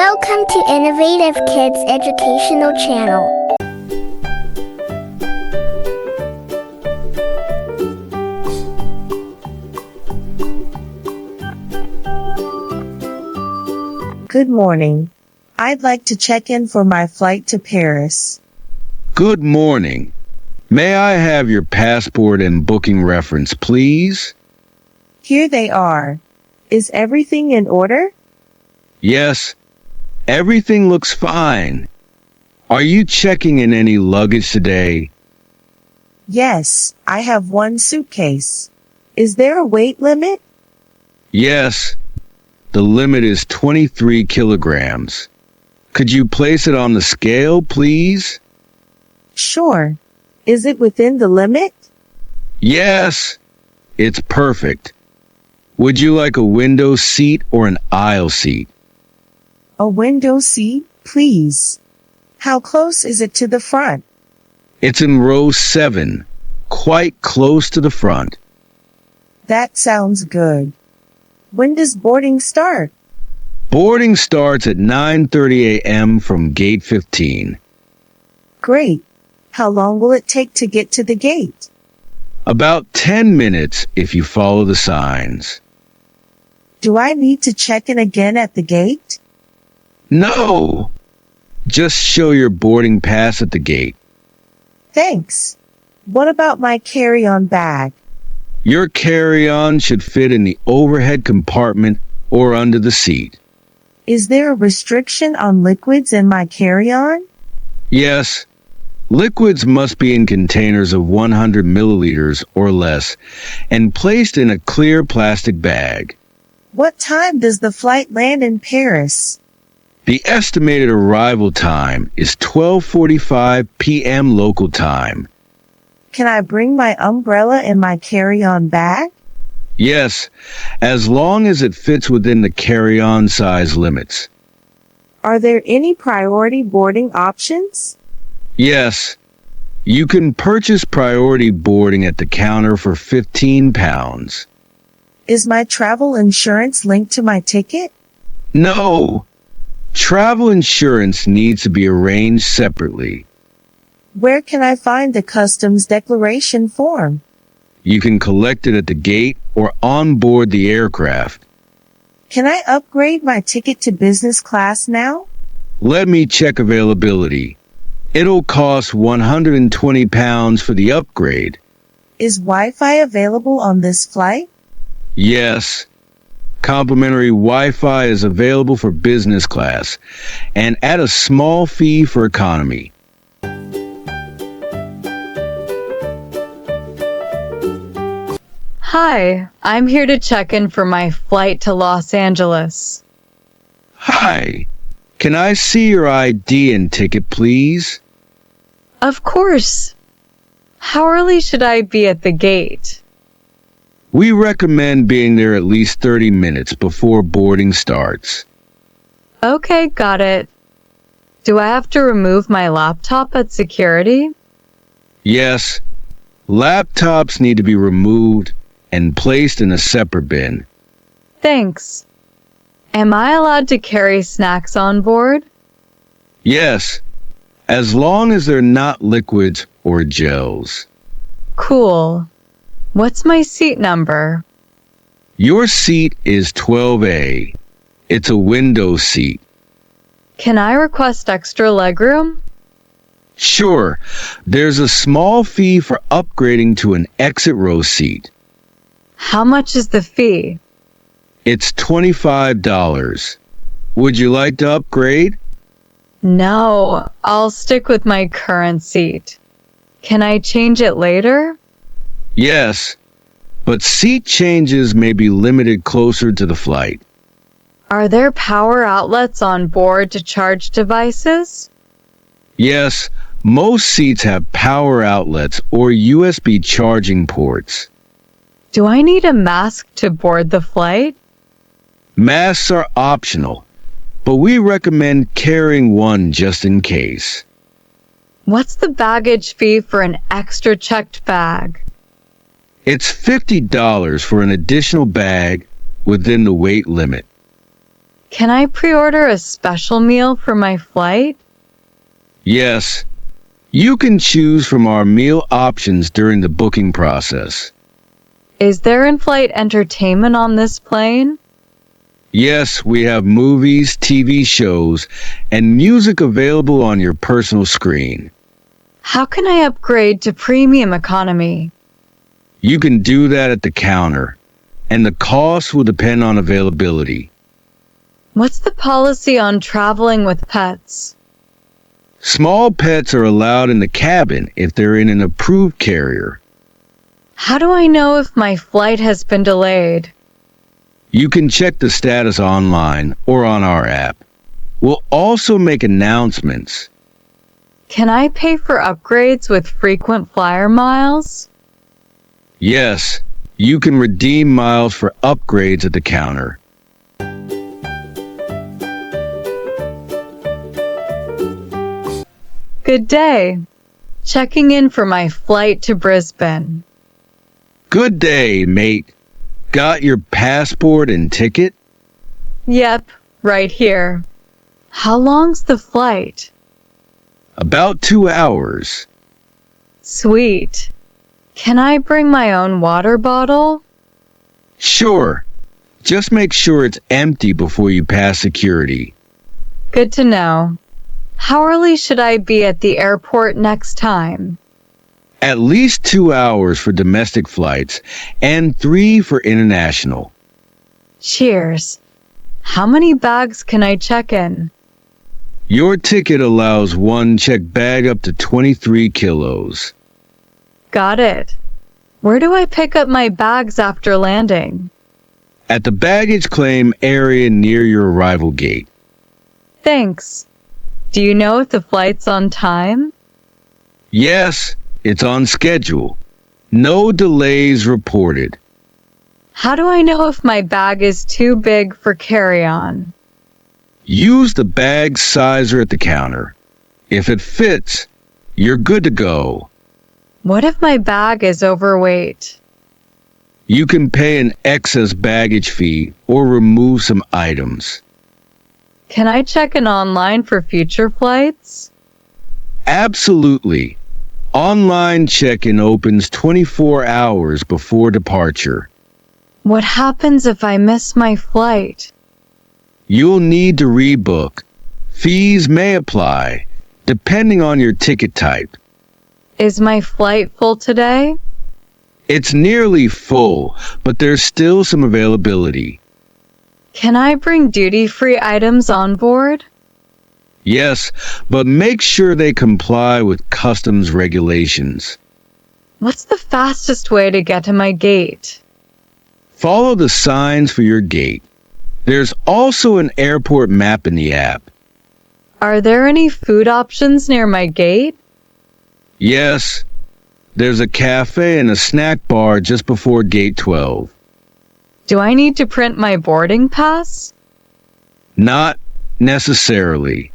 Welcome to Innovative Kids Educational Channel. Good morning. I'd like to check in for my flight to Paris. Good morning. May I have your passport and booking reference, please? Here they are. Is everything in order? Yes, everything looks fine. Are you checking in any luggage today? Yes, I have one suitcase. Is there a weight limit? Yes, the limit is 23 kilograms. Could you place it on the scale, please? Sure. Is it within the limit? Yes, it's perfect. Would you like a window seat or an aisle seat? A window seat, please. How close is it to the front? It's in row 7, quite close to the front. That sounds good. When does boarding start? Boarding starts at 9:30 a.m. from gate 15. Great. How long will it take to get to the gate? About 10 minutes if you follow the signs. Do I need to check in again at the gate? No! Just show your boarding pass at the gate. Thanks. What about my carry-on bag? Your carry-on should fit in the overhead compartment or under the seat. Is there a restriction on liquids in my carry-on? Yes. Liquids must be in containers of 100 milliliters or less and placed in a clear plastic bag. What time does the flight land in Paris? The estimated arrival time is 12:45 p.m. local time. Can I bring my umbrella in my carry-on bag? Yes, as long as it fits within the carry-on size limits. Are there any priority boarding options? Yes, you can purchase priority boarding at the counter for £15. Is my travel insurance linked to my ticket? No, travel insurance needs to be arranged separately. Where can I find the customs declaration form? You can collect it at the gate or on board the aircraft. Can I upgrade my ticket to business class now? Let me check availability. It'll cost £120 for the upgrade. Is Wi-Fi available on this flight? Yes. Complimentary Wi-Fi is available for business class and at a small fee for economy. Hi, I'm here to check in for my flight to Los Angeles. Hi. Can I see your ID and ticket, please? Of course. How early should I be at the gate? We recommend being there at least 30 minutes before boarding starts. Okay, got it. Do I have to remove my laptop at security? Yes. Laptops need to be removed and placed in a separate bin. Thanks. Am I allowed to carry snacks on board? Yes, as long as they're not liquids or gels. Cool. What's my seat number? Your seat is 12A. It's a window seat. Can I request extra legroom? Sure, there's a small fee for upgrading to an exit row seat. How much is the fee? It's $25. Would you like to upgrade? No, I'll stick with my current seat. Can I change it later? Yes, but seat changes may be limited closer to the flight. Are there power outlets on board to charge devices? Yes, most seats have power outlets or USB charging ports. Do I need a mask to board the flight? Masks are optional, but we recommend carrying one just in case. What's the baggage fee for an extra checked bag? It's $50 for an additional bag within the weight limit. Can I pre-order a special meal for my flight? Yes, you can choose from our meal options during the booking process. Is there in-flight entertainment on this plane? Yes, we have movies, TV shows, and music available on your personal screen. How can I upgrade to premium economy? You can do that at the counter, and the cost will depend on availability. What's the policy on traveling with pets? Small pets are allowed in the cabin if they're in an approved carrier. How do I know if my flight has been delayed? You can check the status online or on our app. We'll also make announcements. Can I pay for upgrades with frequent flyer miles? Yes, you can redeem miles for upgrades at the counter. Good day. Checking in for my flight to Brisbane. Good day, mate. Got your passport and ticket? Yep, right here. How long's the flight? About 2 hours. Sweet. Can I bring my own water bottle? Sure. Just make sure it's empty before you pass security. Good to know. How early should I be at the airport next time? At least 2 hours for domestic flights and 3 for international. Cheers. How many bags can I check in? Your ticket allows one checked bag up to 23 kilos. Got it. Where do I pick up my bags after landing? At the baggage claim area near your arrival gate. Thanks. Do you know if the flight's on time? Yes, it's on schedule. No delays reported. How do I know if my bag is too big for carry-on? Use the bag sizer at the counter. If it fits, you're good to go. What if my bag is overweight? You can pay an excess baggage fee or remove some items. Can I check in online for future flights? Absolutely. Online check-in opens 24 hours before departure. What happens if I miss my flight? You'll need to rebook. Fees may apply, depending on your ticket type. Is my flight full today? It's nearly full, but there's still some availability. Can I bring duty-free items on board? Yes, but make sure they comply with customs regulations. What's the fastest way to get to my gate? Follow the signs for your gate. There's also an airport map in the app. Are there any food options near my gate? Yes, there's a cafe and a snack bar just before gate 12. Do I need to print my boarding pass? Not necessarily.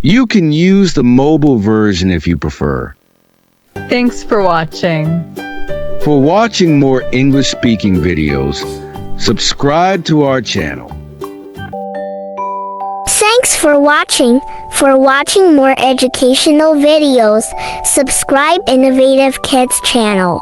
You can use the mobile version if you prefer. Thanks for watching. For watching more English-speaking videos, subscribe to our channel. Thanks for watching. For watching more educational videos, subscribe Innovative Kids channel.